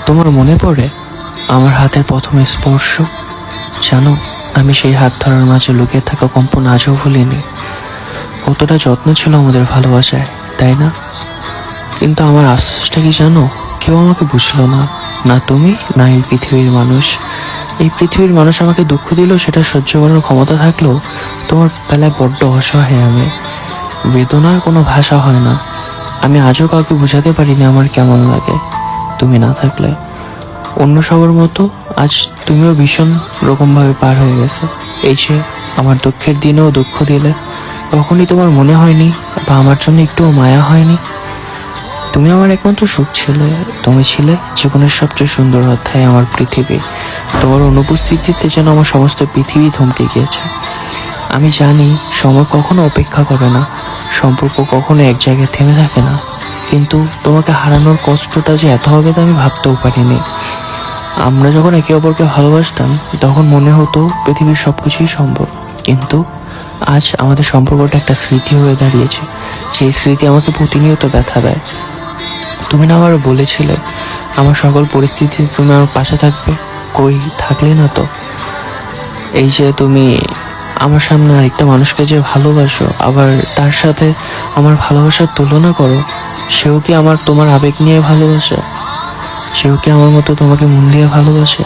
তোমার মনে পড়ে আমার হাতের প্রথম স্পর্শ? জানো, আমি সেই হাত ধরার মাঝে লুকিয়ে থাকা কম্পন আজও ভুলিনি। কতটা যত্ন ছিল আমাদের ভালোবাসায়, তাই না? কিন্তু আমার আফসোসটা কি জানো, কেউ আমাকে বুঝলো না। না তুমি, না এই পৃথিবীর মানুষ। এই পৃথিবীর মানুষ আমাকে দুঃখ দিল, সেটা সহ্য করার ক্ষমতা থাকলেও তোমার বেলায় বড্ড অসহায় আমি। বেদনার কোনো ভাষা হয় না। আমি আজও কাউকে বোঝাতে পারিনি আমার কেমন লাগে তুমি না থাকলে। অন্য সবার মতো আজ তুমিও ভীষণ রকমভাবে পার হয়ে গেছে। এই যে আমার দুঃখের দিনেও দুঃখ দিলে, কখনই তোমার মনে হয়নি বা আমার জন্য একটুও মায়া হয়নি? তুমি আমার একমাত্র সুখ ছিলে। তুমি ছিলে জীবনের সবচেয়ে সুন্দর অধ্যায়, আমার পৃথিবী। তোমার অনুপস্থিতিতে যেন আমার সমস্ত পৃথিবী থমকে গিয়েছে। আমি জানি সময় কখনো অপেক্ষা করে না, সম্পর্ক কখনো এক জায়গায় থেমে থাকে না, কিন্তু তোমাকে হারানোর কষ্টটা যে এত হবে তা আমি ভাবতেও পারিনি। আমরা যখন একে অপরকে ভালোবাসতাম তখন মনে হতো পৃথিবীর সবকিছুই সম্ভব, কিন্তু আজ আমাদের সম্পর্কটা একটা স্মৃতি হয়ে দাঁড়িয়েছে, যে স্মৃতি আমাকে প্রতিনিয়ত ব্যথা দেয়। তুমি না আবার বলেছিলে আমার সকল পরিস্থিতিতে তুমি আমার পাশে থাকবে, কই থাকলে না তো। এই যে তুমি আমার সামনে আরেকটা মানুষকে যে ভালোবাসো, আবার তার সাথে আমার ভালোবাসার তুলনা করো, সেও কি আমার তোমার আবেগ নিয়ে ভালোবাসে? সেও কি আমার মতো তোমাকে মন দিয়ে ভালোবাসে?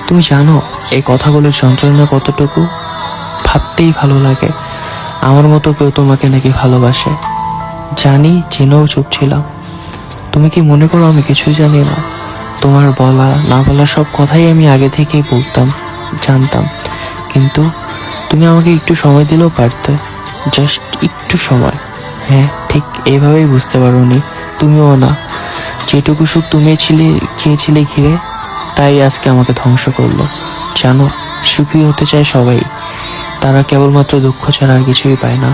তুমি জানো এই কথাগুলোর যন্ত্রণা কতটুকু? ভাবতেই ভালো লাগে আমার মতো কেউ তোমাকে নাকি ভালোবাসে। জানি, জেনেও চুপ ছিলাম। তুমি কি মনে করো আমি কিছুই জানি না? তোমার বলা না বলা সব কথাই আমি আগে থেকেই বলতাম, জানতাম। কিন্তু তুমি আমাকে একটু সময় দিলেও পারতে, জাস্ট একটু সময়। হ্যাঁ, ঠিক এইভাবেই বুঝতে পারোনি তুমিও না। যেটুকু সুখ তুমি চেয়েছিলে ঘিরে, তাই আজকে আমাকে ধ্বংস করলো। জানো, সুখী হতে চায় সবাই, তারা কেবলমাত্র দুঃখ ছাড়া আর কিছুই পায় না।